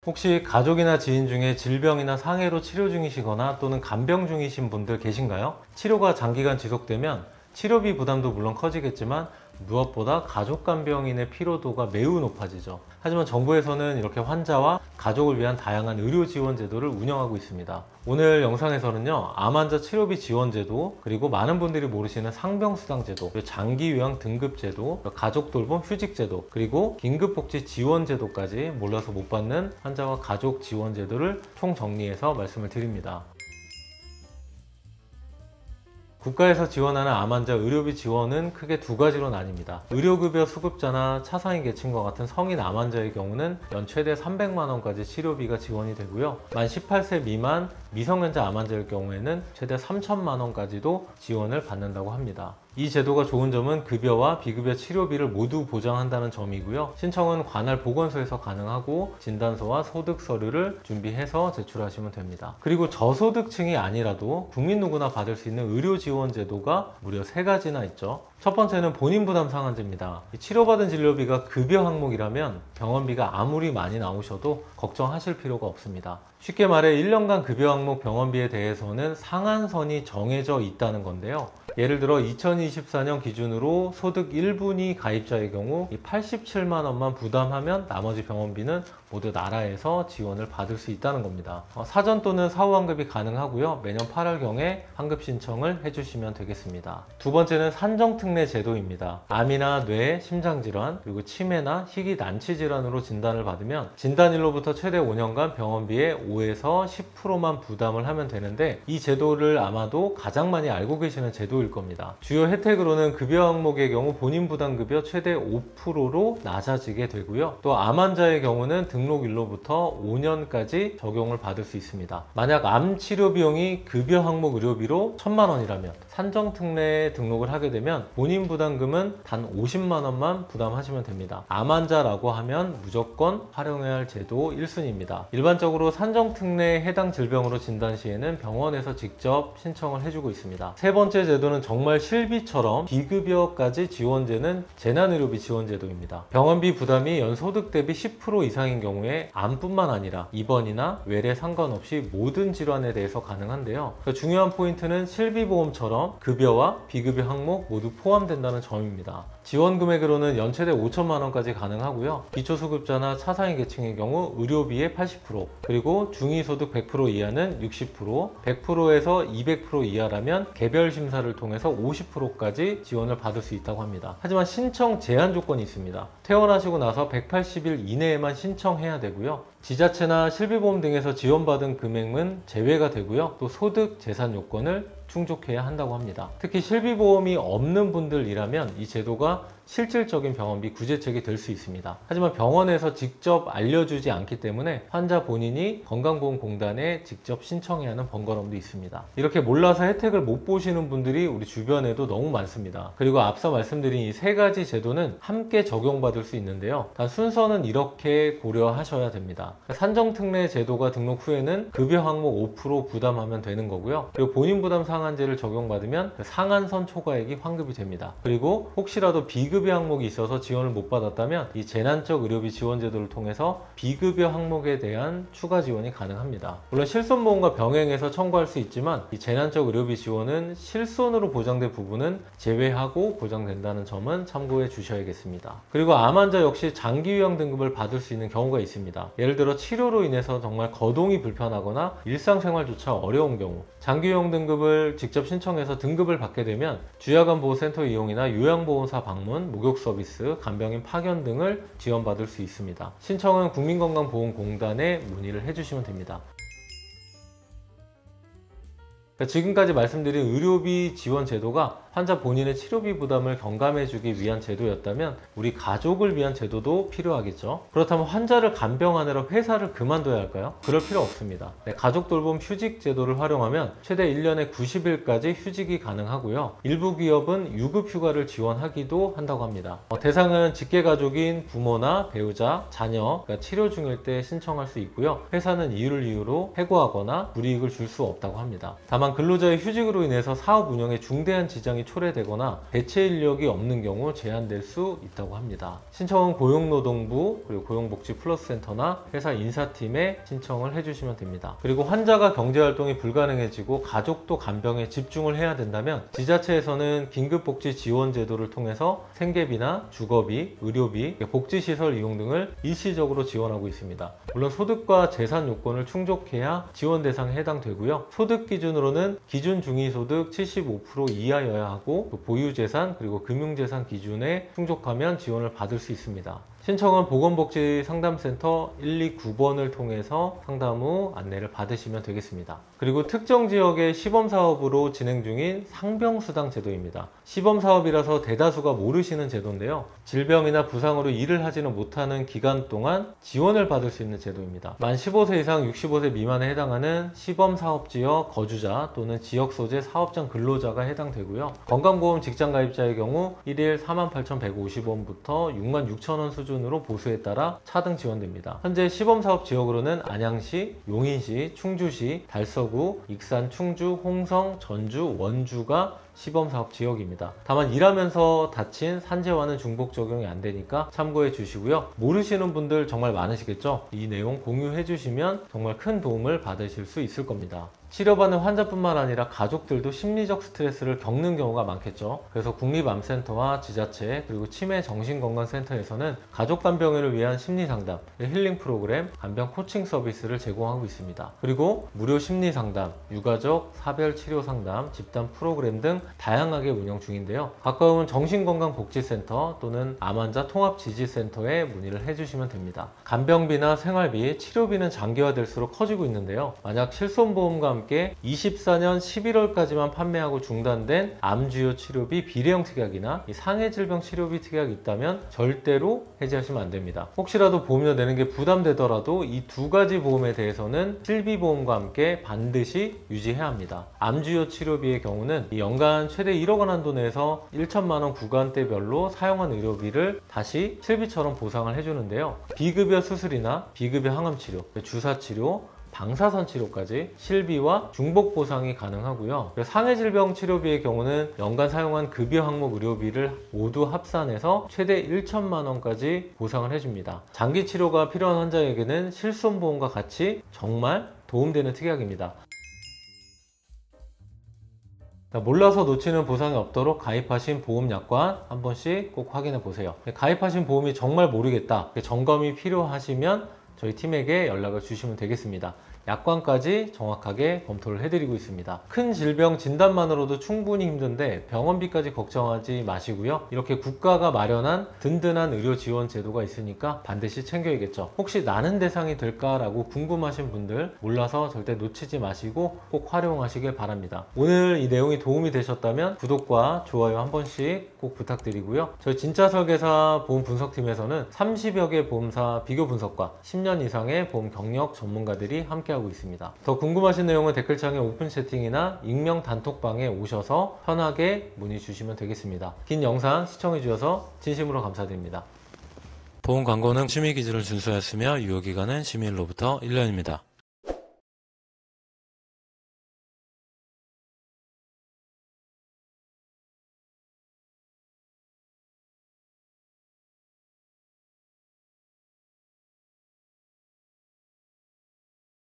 혹시 가족이나 지인 중에 질병이나 상해로 치료 중이시거나 또는 간병 중이신 분들 계신가요? 치료가 장기간 지속되면 치료비 부담도 물론 커지겠지만 무엇보다 가족 간병인의 피로도가 매우 높아지죠. 하지만 정부에서는 이렇게 환자와 가족을 위한 다양한 의료 지원 제도를 운영하고 있습니다. 오늘 영상에서는요, 암 환자 치료비 지원 제도, 그리고 많은 분들이 모르시는 상병수당 제도, 장기 요양 등급 제도, 가족 돌봄 휴직 제도, 그리고 긴급복지 지원 제도까지 몰라서 못 받는 환자와 가족 지원 제도를 총정리해서 말씀을 드립니다. 국가에서 지원하는 암 환자 의료비 지원은 크게 두 가지로 나뉩니다. 의료급여 수급자나 차상위 계층과 같은 성인 암 환자의 경우는 연 최대 300만 원까지 치료비가 지원이 되고요. 만 18세 미만 미성년자 암 환자일 경우에는 최대 3천만 원까지도 지원을 받는다고 합니다. 이 제도가 좋은 점은 급여와 비급여 치료비를 모두 보장한다는 점이고요. 신청은 관할 보건소에서 가능하고 진단서와 소득 서류를 준비해서 제출하시면 됩니다. 그리고 저소득층이 아니라도 국민 누구나 받을 수 있는 의료 지원 제도가 무려 3가지나 있죠. 첫 번째는 본인 부담 상한제입니다. 치료받은 진료비가 급여 항목이라면 병원비가 아무리 많이 나오셔도 걱정하실 필요가 없습니다. 쉽게 말해 1년간 급여 항목 병원비에 대해서는 상한선이 정해져 있다는 건데요. 예를 들어 2024년 기준으로 소득 1분위 가입자의 경우 87만 원만 부담하면 나머지 병원비는 모두 나라에서 지원을 받을 수 있다는 겁니다. 사전 또는 사후 환급이 가능하고요. 매년 8월경에 환급 신청을 해주시면 되겠습니다. 두 번째는 산정특례 제도입니다. 암이나 뇌, 심장질환, 그리고 치매나 희귀 난치질환으로 진단을 받으면 진단일로부터 최대 5년간 병원비의 5에서 10%만 부담을 하면 되는데, 이 제도를 아마도 가장 많이 알고 계시는 제도일 겁니다. 주요 혜택으로는 급여 항목의 경우 본인 부담급여 최대 5%로 낮아지게 되고요. 또 암 환자의 경우는 등록일로부터 5년까지 적용을 받을 수 있습니다. 만약 암 치료 비용이 급여 항목 의료비로 1,000만 원이라면 산정특례에 등록을 하게 되면 본인 부담금은 단 50만 원만 부담하시면 됩니다. 암 환자라고 하면 무조건 활용해야 할 제도 1순위입니다. 일반적으로 산정특례에 해당 질병으로 진단 시에는 병원에서 직접 신청을 해주고 있습니다. 세 번째 제도는 정말 실비처럼 비급여까지 지원되는 재난의료비 지원제도입니다. 병원비 부담이 연소득 대비 10% 이상인 경우에 암뿐만 아니라 입원이나 외래 상관없이 모든 질환에 대해서 가능한데요. 중요한 포인트는 실비보험처럼 급여와 비급여 항목 모두 포함된다는 점입니다. 지원 금액으로는 연 최대 5천만 원까지 가능하고요. 기초수급자나 차상위 계층의 경우 의료비의 80%, 그리고 중위소득 100% 이하는 60%, 100%에서 200% 이하라면 개별 심사를 통해서 50%까지 지원을 받을 수 있다고 합니다. 하지만 신청 제한 조건이 있습니다. 퇴원하시고 나서 180일 이내에만 신청해야 되고요. 지자체나 실비보험 등에서 지원받은 금액은 제외가 되고요. 또 소득, 재산 요건을 충족해야 한다고 합니다. 특히 실비보험이 없는 분들이라면 이 제도가 실질적인 병원비 구제책이 될 수 있습니다. 하지만 병원에서 직접 알려주지 않기 때문에 환자 본인이 건강보험공단에 직접 신청해야 하는 번거로움도 있습니다. 이렇게 몰라서 혜택을 못 보시는 분들이 우리 주변에도 너무 많습니다. 그리고 앞서 말씀드린 이 3가지 제도는 함께 적용받을 수 있는데요. 단 순서는 이렇게 고려하셔야 됩니다. 산정특례 제도가 등록 후에는 급여 항목 5% 부담하면 되는 거고요. 그리고 본인 부담 상한제를 적용받으면 상한선 초과액이 환급이 됩니다. 그리고 혹시라도 비급여 항목이 있어서 지원을 못 받았다면 이 재난적 의료비 지원 제도를 통해서 비급여 항목에 대한 추가 지원이 가능합니다. 물론 실손보험과 병행해서 청구할 수 있지만 이 재난적 의료비 지원은 실손으로 보장된 부분은 제외하고 보장된다는 점은 참고해 주셔야겠습니다. 그리고 암 환자 역시 장기 요양 등급을 받을 수 있는 경우가 있습니다. 예를 들어 치료로 인해서 정말 거동이 불편하거나 일상생활조차 어려운 경우, 장기 요양 등급을 직접 신청해서 등급을 받게 되면 주야간보호센터 이용이나 요양보험사 방문, 목욕 서비스, 간병인 파견 등을 지원받을 수 있습니다. 신청은 국민건강보험공단에 문의를 해주시면 됩니다. 지금까지 말씀드린 의료비 지원 제도가 환자 본인의 치료비 부담을 경감해주기 위한 제도였다면 우리 가족을 위한 제도도 필요하겠죠. 그렇다면 환자를 간병하느라 회사를 그만둬야 할까요? 그럴 필요 없습니다. 가족돌봄 휴직 제도를 활용하면 최대 1년에 90일까지 휴직이 가능하고요. 일부 기업은 유급휴가를 지원하기도 한다고 합니다. 대상은 직계가족인 부모나 배우자, 자녀, 치료 중일 때 신청할 수 있고요. 회사는 이유를 이유로 해고하거나 불이익을 줄 수 없다고 합니다. 다만 근로자의 휴직으로 인해서 사업 운영에 중대한 지장이 초래되거나 대체 인력이 없는 경우 제한될 수 있다고 합니다. 신청은 고용노동부 그리고 고용복지플러스센터나 회사 인사팀에 신청을 해주시면 됩니다. 그리고 환자가 경제활동이 불가능해지고 가족도 간병에 집중을 해야 된다면 지자체에서는 긴급복지 지원 제도를 통해서 생계비나 주거비, 의료비, 복지시설 이용 등을 일시적으로 지원하고 있습니다. 물론 소득과 재산 요건을 충족해야 지원 대상에 해당되고요. 소득 기준으로는 기준 중위소득 75% 이하여야 하고 보유재산 그리고 금융재산 기준에 충족하면 지원을 받을 수 있습니다. 신청은 보건복지상담센터 129번을 통해서 상담 후 안내를 받으시면 되겠습니다. 그리고 특정 지역의 시범사업으로 진행 중인 상병수당 제도입니다. 시범사업이라서 대다수가 모르시는 제도인데요. 질병이나 부상으로 일을 하지는 못하는 기간 동안 지원을 받을 수 있는 제도입니다. 만 15세 이상 65세 미만에 해당하는 시범사업지역 거주자 또는 지역 소재 사업장 근로자가 해당되고요. 건강보험 직장가입자의 경우 1일 48,150원부터 66,000원 수준으로 보수에 따라 차등 지원됩니다. 현재 시범사업 지역으로는 안양시, 용인시, 충주시, 달서구, 익산, 충주, 홍성, 전주, 원주가 시범사업 지역입니다. 다만 일하면서 다친 산재와는 중복 적용이 안 되니까 참고해 주시고요. 모르시는 분들 정말 많으시겠죠? 이 내용 공유해 주시면 정말 큰 도움을 받으실 수 있을 겁니다. 치료받는 환자뿐만 아니라 가족들도 심리적 스트레스를 겪는 경우가 많겠죠. 그래서 국립암센터와 지자체 그리고 치매정신건강센터에서는 가족간병인을 위한 심리상담, 힐링 프로그램, 간병 코칭 서비스를 제공하고 있습니다. 그리고 무료 심리상담, 유가족, 사별치료상담, 집단 프로그램 등 다양하게 운영 중인데요. 가까우면 정신건강복지센터 또는 암환자 통합지지센터에 문의를 해주시면 됩니다. 간병비나 생활비, 치료비는 장기화될수록 커지고 있는데요. 만약 실손보험과 함께 24년 11월까지만 판매하고 중단된 암주요 치료비 비례형 특약이나 상해질병 치료비 특약이 있다면 절대로 해지하시면 안 됩니다. 혹시라도 보험료 내는 게 부담되더라도 이 두 가지 보험에 대해서는 실비보험과 함께 반드시 유지해야 합니다. 암주요 치료비의 경우는 연간 최대 1억 원 한도 내에서 1천만 원 구간대별로 사용한 의료비를 다시 실비처럼 보상을 해주는데요. 비급여 수술이나 비급여 항암치료, 주사치료, 방사선 치료까지 실비와 중복 보상이 가능하고요. 상해질병 치료비의 경우는 연간 사용한 급여 항목 의료비를 모두 합산해서 최대 1천만 원까지 보상을 해줍니다. 장기 치료가 필요한 환자에게는 실손보험과 같이 정말 도움되는 특약입니다. 몰라서 놓치는 보상이 없도록 가입하신 보험약관 한 번씩 꼭 확인해 보세요. 가입하신 보험이 정말 모르겠다, 점검이 필요하시면 저희 팀에게 연락을 주시면 되겠습니다. 약관까지 정확하게 검토를 해드리고 있습니다. 큰 질병 진단만으로도 충분히 힘든데 병원비까지 걱정하지 마시고요. 이렇게 국가가 마련한 든든한 의료 지원 제도가 있으니까 반드시 챙겨야겠죠. 혹시 나는 대상이 될까라고 궁금하신 분들 몰라서 절대 놓치지 마시고 꼭 활용하시길 바랍니다. 오늘 이 내용이 도움이 되셨다면 구독과 좋아요 한 번씩 꼭 부탁드리고요. 저희 진짜 설계사 보험 분석팀에서는 30여 개 보험사 비교 분석과 10년 이상의 보험 경력 전문가들이 함께하고 있습니다. 더 궁금하신 내용은 댓글창에 오픈 채팅이나 익명 단톡방에 오셔서 편하게 문의 주시면 되겠습니다. 긴 영상 시청해 주셔서 진심으로 감사드립니다. 보험 광고는 심의 기준을 준수하였으며 유효기간은 심의일로부터 1년입니다.